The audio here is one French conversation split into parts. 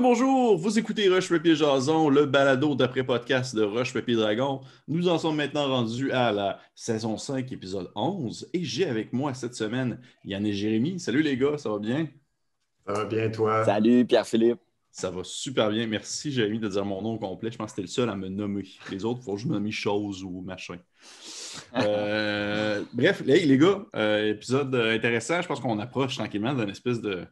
Bonjour, vous écoutez Roche Papier Jason, le balado d'après-podcast de Roche Papier Dragon. Nous en sommes maintenant rendus à la saison 5, épisode 11, et j'ai avec moi cette semaine Yann et Jérémy. Salut les gars, ça va bien? Ça va bien, toi? Salut Pierre-Philippe. Ça va super bien. Merci Jérémy de dire mon nom complet. Je pense que c'était le seul à me nommer. Les autres, il faut que je me nomme chose ou machin. Bref, les gars, épisode intéressant. Je pense qu'on approche tranquillement d'une espèce de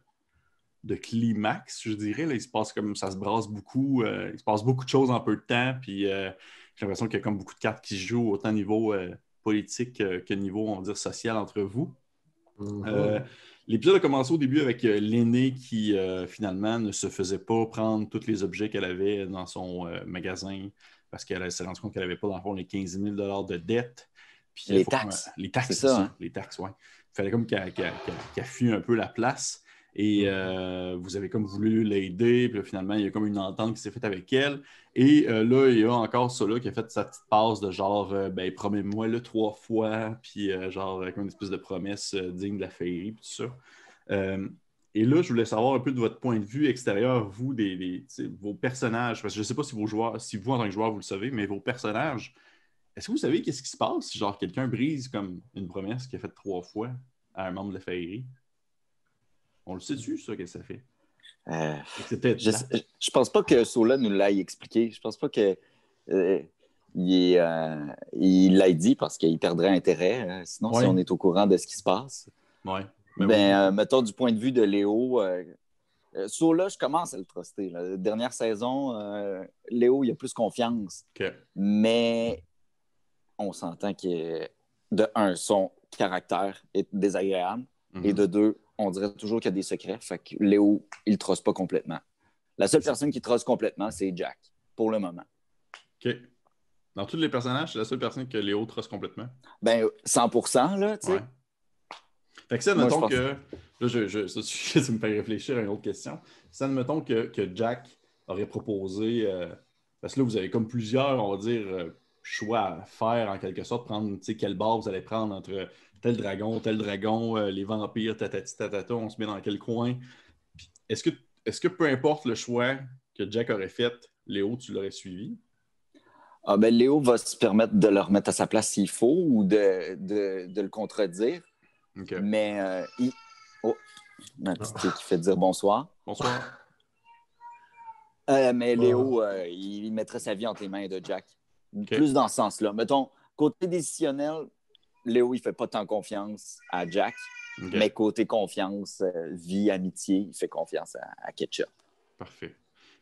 climax, je dirais. Là, il se passe comme ça se brasse beaucoup. Il se passe beaucoup de choses en peu de temps. Puis j'ai l'impression qu'il y a comme beaucoup de cartes qui se jouent, autant niveau politique que niveau, on va dire, social entre vous. L'épisode a commencé au début avec l'aînée qui, finalement, ne se faisait pas prendre tous les objets qu'elle avait dans son magasin parce qu'elle s'est rendue compte qu'elle n'avait pas, dans le fond, les 15 000 $ de dette. Puis, les taxes. Les taxes, c'est ça. Hein? Les taxes, oui. Il fallait comme qu'elle fuit un peu la place. Et vous avez comme voulu l'aider, puis là, finalement, il y a comme une entente qui s'est faite avec elle. Et là, il y a encore ça là qui a fait sa petite passe de genre, promets-moi-le 3 fois, puis genre, comme une espèce de promesse digne de la féerie, puis tout ça. Et là, je voulais savoir un peu de votre point de vue extérieur, vous, vos personnages, parce que je ne sais pas si vous, en tant que joueur, vous le savez, mais vos personnages, est-ce que vous savez qu'est-ce qui se passe si genre quelqu'un brise comme une promesse qu'il a faite 3 fois à un membre de la féerie? On le sait-tu, ça, qu'est-ce que ça fait? Je pense pas que Sola nous l'ait expliqué. Je pense pas que il l'ait dit parce qu'il perdrait intérêt. Sinon, si on est au courant de ce qui se passe. Oui. Mettons du point de vue de Léo, Sola, je commence à le truster. La dernière saison, Léo, il a plus confiance. Okay. Mais on s'entend que, de un, son caractère est désagréable. Et de deux, on dirait toujours qu'il y a des secrets. Fait que Léo, il ne trosse pas complètement. La seule personne qui trosse complètement, c'est Jack, pour le moment. OK. Dans tous les personnages, c'est la seule personne que Léo trosse complètement? 100%, là, tu sais. Ouais. Fait que ça, admettons que... Là, ça me fait réfléchir à une autre question. Ça, admettons que Jack aurait proposé... parce que là, vous avez comme plusieurs, on va dire, choix à faire, en quelque sorte. Prendre, tu sais, quelle barre vous allez prendre entre... tel dragon, les vampires, tatati, tatata, on se met dans quel coin. Puis, est-ce que peu importe le choix que Jack aurait fait, Léo, tu l'aurais suivi? Léo va se permettre de le remettre à sa place s'il faut ou de le contredire. Okay. Mais ma petite fille qui fait dire bonsoir. Bonsoir. Mais Léo, il mettrait sa vie entre les mains de Jack. Okay. Plus dans ce sens-là. Mettons, côté décisionnel, Léo, il ne fait pas tant confiance à Jack, mais côté confiance, vie, amitié, il fait confiance à Ketchup. Parfait.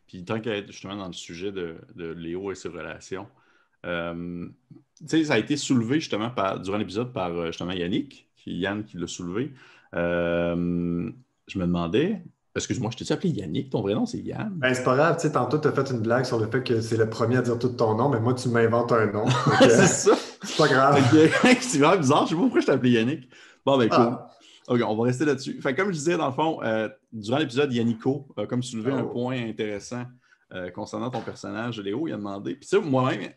Puis tant qu'à être justement dans le sujet de Léo et ses relations, tu sais, ça a été soulevé justement durant l'épisode par justement Yann qui l'a soulevé. Je me demandais, excuse-moi, je t'ai-tu appelé Yannick? Ton vrai nom, c'est Yann? C'est pas grave, tu sais, tantôt, tu as fait une blague sur le fait que c'est le premier à dire tout ton nom, mais moi, tu m'inventes un nom. C'est ça? C'est pas grave. C'est vraiment bizarre, je sais pas pourquoi je t'ai appelé Yannick. Bon, cool. OK, on va rester là-dessus. Fait, comme je disais, dans le fond, durant l'épisode, Yannico a comme soulevé un point intéressant concernant ton personnage, Léo. Il a demandé. Puis ça, moi-même,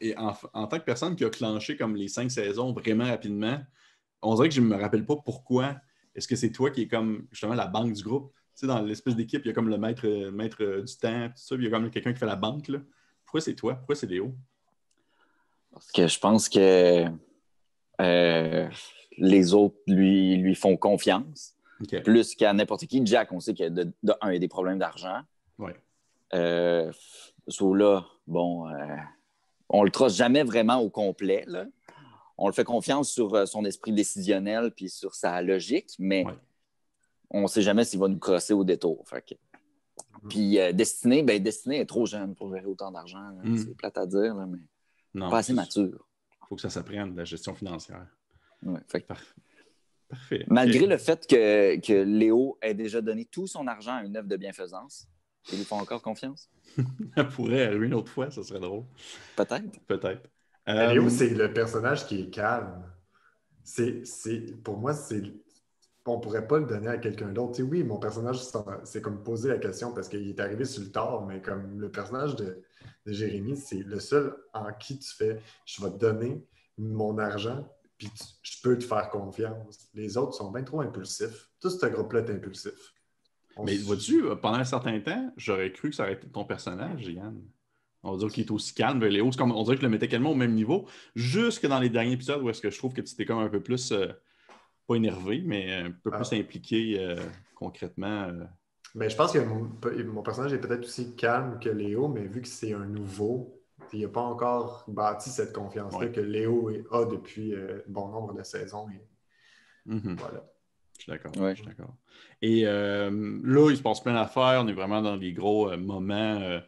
en tant que personne qui a clenché comme les 5 saisons vraiment rapidement, on dirait que je ne me rappelle pas pourquoi. Est-ce que c'est toi qui est comme justement la banque du groupe? Tu sais, dans l'espèce d'équipe, il y a comme le maître du temps, tout ça, puis il y a comme quelqu'un qui fait la banque, là. Pourquoi c'est toi? Pourquoi c'est Léo? Parce que je pense que les autres lui font confiance. Okay. Plus qu'à n'importe qui. Jack, on sait qu'il y a des problèmes d'argent. Oui. Là, on le trosse jamais vraiment au complet, là. On le fait confiance sur son esprit décisionnel puis sur sa logique, mais on ne sait jamais s'il va nous crosser au détour. Fait que... Puis Destiné est trop jeune pour gérer autant d'argent. C'est plate à dire, là, mais pas assez mature. Il faut que ça s'apprenne, la gestion financière. Ouais, fait... Parfait. Malgré le fait que Léo ait déjà donné tout son argent à une œuvre de bienfaisance, ils lui font encore confiance? Elle pourrait arriver une autre fois, ça serait drôle. Peut-être. Léo, c'est le personnage qui est calme. Pour moi, on ne pourrait pas le donner à quelqu'un d'autre. Tu sais, oui, mon personnage, c'est comme poser la question parce qu'il est arrivé sur le tard, mais comme le personnage de Jérémy, c'est le seul en qui tu fais « je vais te donner mon argent, puis je peux te faire confiance ». Les autres sont bien trop impulsifs. Tout ce groupe-là est impulsif. Mais vois-tu, pendant un certain temps, j'aurais cru que ça aurait été ton personnage, Yann. On va dire qu'il est aussi calme. Léo, on dirait que je le mettais quasiment au même niveau, jusque dans les derniers épisodes où est-ce que je trouve que tu étais comme un peu plus, pas énervé, mais un peu plus impliqué concrètement. Mais je pense que mon personnage est peut-être aussi calme que Léo, mais vu que c'est un nouveau, il n'a pas encore bâti cette confiance-là que Léo a depuis bon nombre de saisons. Voilà. Je suis d'accord. Je suis d'accord. Et là, il se passe plein d'affaires. On est vraiment dans des gros moments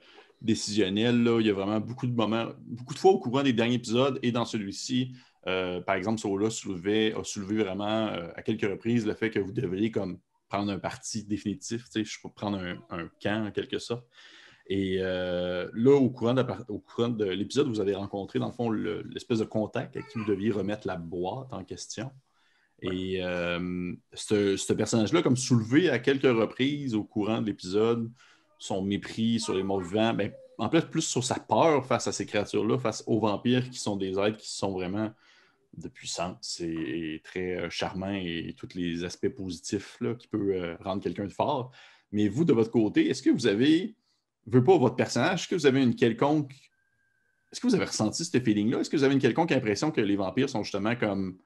décisionnels. Là. Il y a vraiment beaucoup de moments, beaucoup de fois au courant des derniers épisodes et dans celui-ci, par exemple, Sola a soulevé vraiment à quelques reprises le fait que vous devriez comme prendre un parti définitif, je peux prendre un camp en quelque sorte. Et là, au courant de l'épisode, vous avez rencontré, dans le fond, l'espèce de contact à qui vous deviez remettre la boîte en question. Et ce personnage-là, comme soulevé à quelques reprises au courant de l'épisode, son mépris sur les morts vivants, ben, en plus sur sa peur face à ces créatures-là, face aux vampires qui sont des êtres qui sont vraiment de puissance et très charmants et tous les aspects positifs là, qui peuvent rendre quelqu'un de fort. Mais vous, de votre côté, est-ce que vous avez, veux pas votre personnage, est-ce que vous avez une quelconque... Est-ce que vous avez ressenti ce feeling-là? Est-ce que vous avez une quelconque impression que les vampires sont justement comme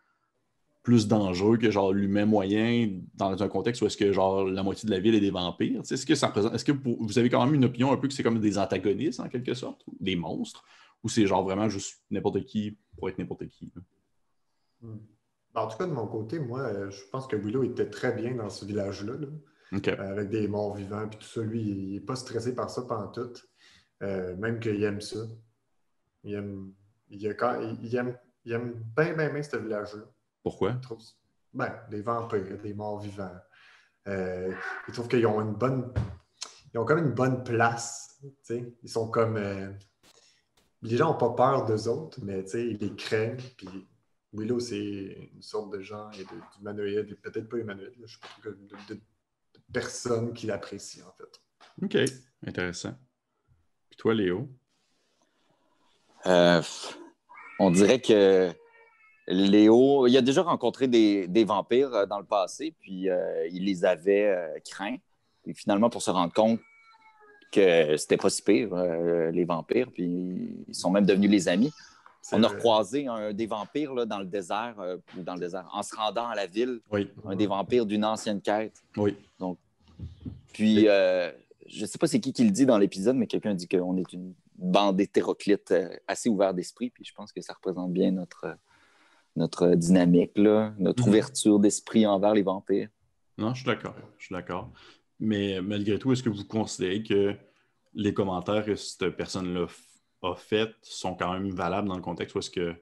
plus dangereux que genre l'humain moyen dans un contexte où est-ce que genre la moitié de la ville est des vampires? Est-ce que ça représente, est-ce que vous avez quand même une opinion un peu que c'est comme des antagonistes en quelque sorte, des monstres, ou c'est genre vraiment juste n'importe qui pour être n'importe qui? En tout cas, de mon côté, moi, je pense que Willow était très bien dans ce village-là, avec des morts vivants puis tout ça. Lui, il n'est pas stressé par ça pantoute. Même qu'il aime ça. Il aime bien ce village-là. Pourquoi? Des vampires, des morts vivants. Il trouve qu'ils ont ils ont comme une bonne place. T'sais. Ils sont comme... les gens n'ont pas peur d'eux autres, mais ils les craignent. Puis Willow, c'est une sorte de genre d'humanoïde, peut-être pas humanoïde, je ne sais pas, de personne qui l'apprécie, en fait. OK, intéressant. Puis toi, Léo? On dirait que Léo, il a déjà rencontré des vampires dans le passé, puis il les avait craints. Et finalement, pour se rendre compte que c'était pas si pire, les vampires, puis ils sont même devenus les amis. On a recroisé un des vampires là, dans le désert, en se rendant à la ville. Oui. Un des vampires d'une ancienne quête. Oui. Donc, puis, je ne sais pas c'est qui le dit dans l'épisode, mais quelqu'un dit qu'on est une bande d'hétéroclites assez ouvert d'esprit, puis je pense que ça représente bien notre dynamique, là, notre ouverture d'esprit envers les vampires. Non, je suis d'accord. Mais malgré tout, est-ce que vous considérez que les commentaires que cette personne-là a fait sont quand même valables dans le contexte où est-ce que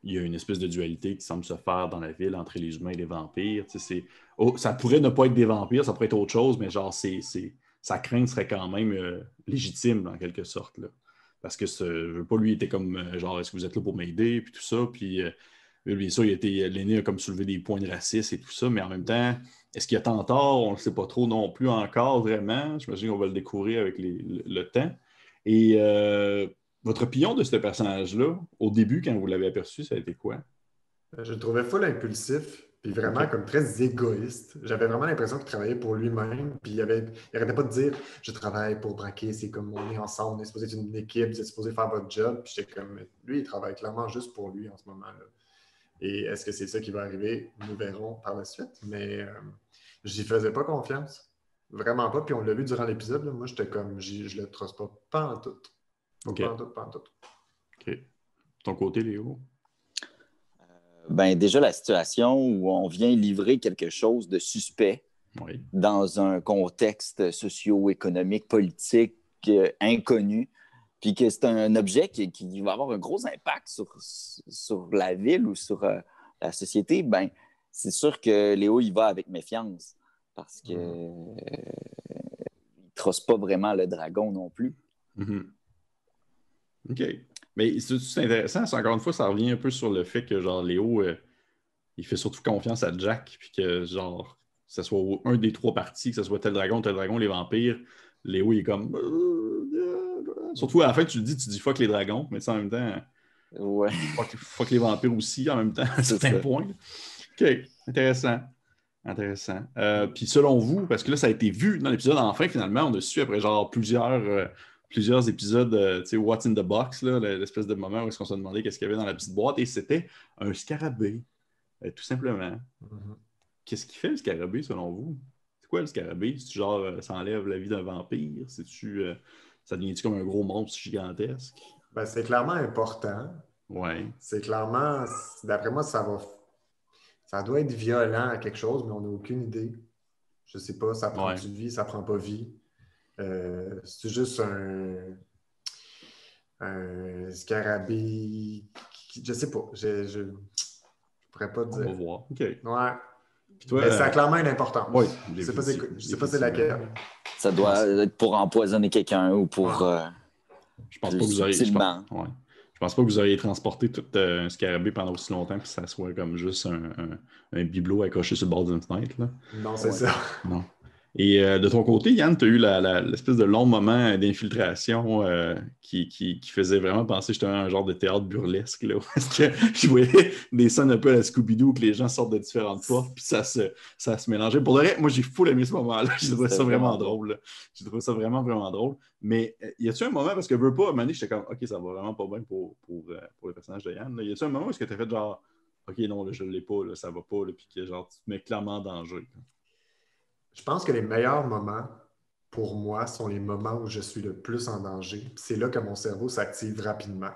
il y a une espèce de dualité qui semble se faire dans la ville entre les humains et les vampires? Ça pourrait ne pas être des vampires, ça pourrait être autre chose, mais genre, sa crainte serait quand même légitime, en quelque sorte. Là. Parce que je veux pas, lui, il était comme, genre, est-ce que vous êtes là pour m'aider, puis tout ça, puis bien sûr, l'aîné a comme soulevé des points de racisme et tout ça, mais en même temps, est-ce qu'il y a tant tort? On ne le sait pas trop non plus encore, vraiment. J'imagine qu'on va le découvrir avec le temps. Et votre opinion de ce personnage-là, au début, quand vous l'avez aperçu, ça a été quoi? Je le trouvais full impulsif, puis vraiment comme très égoïste. J'avais vraiment l'impression qu'il travaillait pour lui-même, puis il arrêtait pas de dire « Je travaille pour braquer, c'est comme on est ensemble, on est supposé être une équipe, vous êtes supposé faire votre job. » Puis j'étais comme « Lui, il travaille clairement juste pour lui en ce moment-là. » Et est-ce que c'est ça qui va arriver? Nous verrons par la suite, mais j'y faisais pas confiance. Vraiment pas, puis on l'a vu durant l'épisode, là. Moi, j'étais comme, je le trosse pas en tout. OK. Pas en tout. OK. Ton côté, Léo? Déjà, la situation où on vient livrer quelque chose de suspect dans un contexte socio-économique, politique inconnu, puis que c'est un objet qui va avoir un gros impact sur la ville ou sur la société, c'est sûr que Léo y va avec méfiance parce qu'il ne trosse pas vraiment le dragon non plus. OK. Mais c'est intéressant. Encore une fois, ça revient un peu sur le fait que genre Léo, il fait surtout confiance à Jack, puis que genre, que ce soit un des trois partis, que ce soit tel dragon, les vampires, Léo, il est comme... Surtout à la fin, tu dis fuck les dragons, mais en même temps, fuck les vampires aussi, en même temps, à certains points. OK, intéressant. Intéressant. Puis selon vous, parce que là, ça a été vu dans l'épisode, enfin, finalement, on a su après genre plusieurs épisodes, tu sais, What's in the Box, là, l'espèce de moment où est-ce qu'on se demandait qu'est-ce qu'il y avait dans la petite boîte, et c'était un scarabée, tout simplement. Qu'est-ce qu'il fait, le scarabée, selon vous? C'est quoi, le scarabée? C'est-tu genre, ça enlève la vie d'un vampire? C'est-tu, ça devient-tu comme un gros monstre gigantesque? Ben, c'est clairement important. Ouais. C'est clairement, d'après moi, ça doit être violent à quelque chose, mais on n'a aucune idée. Je sais pas, ça prend-tu vie, ça prend pas vie. C'est juste un scarabée. Je sais pas. Je pourrais pas te dire. On va voir. OK. Ouais. Puis toi, mais ça a clairement une importance. Oui, je sais pas c'est laquelle. Ça doit être pour empoisonner quelqu'un ou pour. Je pense pas que vous auriez. Je pense pas que vous auriez transporté tout un scarabée pendant aussi longtemps que ça soit comme juste un bibelot accroché sur le bord d'une fenêtre. Là. Non, c'est ça. Non. Et de ton côté, Yann, tu as eu l'espèce de long moment d'infiltration qui faisait vraiment penser justement à un genre de théâtre burlesque, là, parce que je voyais des scènes un peu à la Scooby-Doo que les gens sortent de différentes portes, puis ça se mélangeait. Pour de vrai, moi, j'ai full aimé ce moment-là. J'ai trouvé ça vraiment drôle. J'ai trouvé ça vraiment, vraiment drôle. Mais y a-tu un moment, parce que veux pas, à un moment donné, j'étais comme, OK, ça va vraiment pas bien pour le personnage de Yann. Là. Y a-tu un moment où est-ce que tu as fait genre, OK, non, là, je l'ai pas, là, ça va pas, là, puis que genre, tu te mets clairement en danger. Là. Je pense que les meilleurs moments, pour moi, sont les moments où je suis le plus en danger. C'est là que mon cerveau s'active rapidement.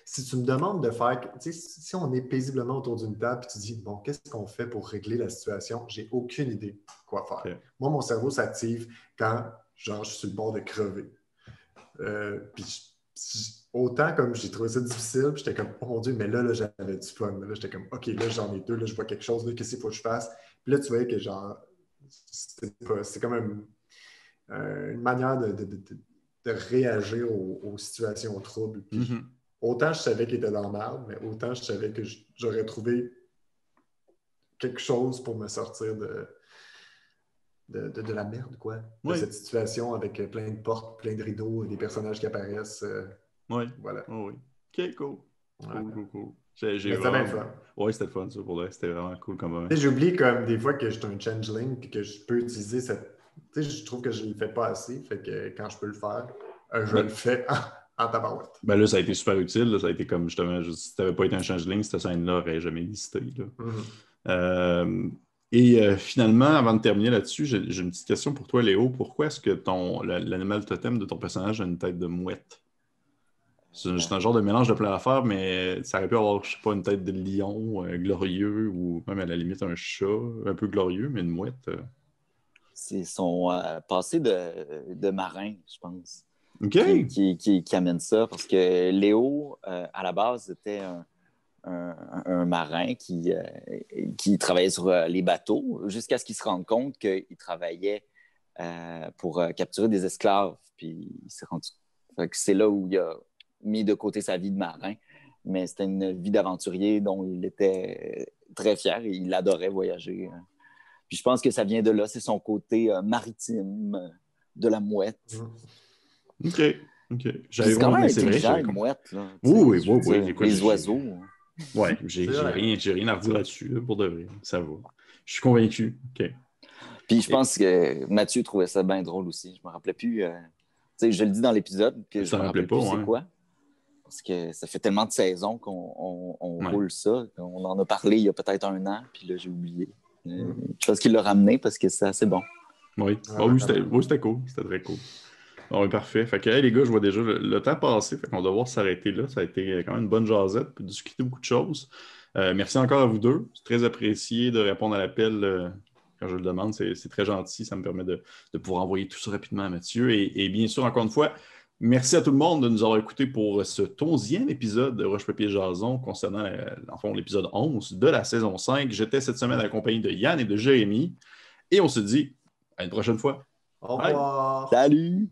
Si tu me demandes de faire... Si on est paisiblement autour d'une table et tu dis, bon, qu'est-ce qu'on fait pour régler la situation? J'ai aucune idée de quoi faire. Okay. Moi, mon cerveau s'active quand, genre, je suis sur le bord de crever. Autant comme j'ai trouvé ça difficile, puis j'étais comme, oh mon Dieu, mais là j'avais du fun. Là, j'étais comme, OK, là, j'en ai deux, là, je vois quelque chose, là, qu'est-ce qu'il faut que je fasse? Puis là, tu voyais que, genre, c'est comme une manière de réagir aux situations troubles. Puis, autant je savais qu'il était dans la merde, mais autant je savais que j'aurais trouvé quelque chose pour me sortir de la merde, quoi. De cette situation avec plein de portes, plein de rideaux, des personnages qui apparaissent. Voilà. Oui. OK, cool. Cool. C'était bien fun. Oui, c'était fun, ça, pour vrai. C'était vraiment cool comme moment. J'oublie comme des fois que je suis un changeling et que je peux utiliser cette... Tu sais, je trouve que je ne le fais pas assez. Fait que quand je peux le faire, je le fais en tabarouette. Ben là, ça a été super utile. Là. Ça a été comme justement, si tu n'avais pas été un changeling, cette scène-là n'aurait jamais existé. Finalement, avant de terminer là-dessus, j'ai une petite question pour toi, Léo. Pourquoi est-ce que l'animal totem de ton personnage a une tête de mouette? C'est un genre de mélange de plein d'affaires, mais ça aurait pu avoir, je sais pas, une tête de lion glorieux ou même à la limite un chat un peu glorieux, mais une mouette. C'est son passé de marin, je pense, okay. qui amène ça. Parce que Léo, à la base, était un marin qui travaillait sur les bateaux jusqu'à ce qu'il se rende compte qu'il travaillait pour capturer des esclaves. Puis il s'est rendu... C'est là où il a mis de côté sa vie de marin, mais c'était une vie d'aventurier dont il était très fier et il adorait voyager. Puis je pense que ça vient de là, c'est son côté maritime de la mouette. OK. C'est quand même intelligent, une mouette. Là, oui. Les oiseaux. Oui, j'ai rien à redire là-dessus, là, pour de vrai. Ça va. Je suis convaincu. OK. Puis je pense que Mathieu trouvait ça bien drôle aussi. Je me rappelais plus... je le dis dans l'épisode, que je me rappelais plus c'est quoi. Parce que ça fait tellement de saisons qu'on roule ça. On en a parlé il y a peut-être 1 an, puis là, j'ai oublié. Je pense qu'il l'a ramené parce que c'est assez bon. Oui, c'était cool. C'était très cool. Oui, parfait. Fait que, les gars, je vois déjà le temps passer. Fait qu'on va devoir s'arrêter là. Ça a été quand même une bonne jasette pour discuter beaucoup de choses. Merci encore à vous deux. C'est très apprécié de répondre à l'appel quand je le demande. C'est très gentil. Ça me permet de pouvoir envoyer tout ça rapidement à Mathieu. Et bien sûr, encore une fois, merci à tout le monde de nous avoir écoutés pour ce 11e épisode de Roche Papier Jason concernant, en fond, l'épisode 11 de la saison 5. J'étais cette semaine accompagné de Yann et de Jérémy. Et on se dit à une prochaine fois. Au revoir. Salut!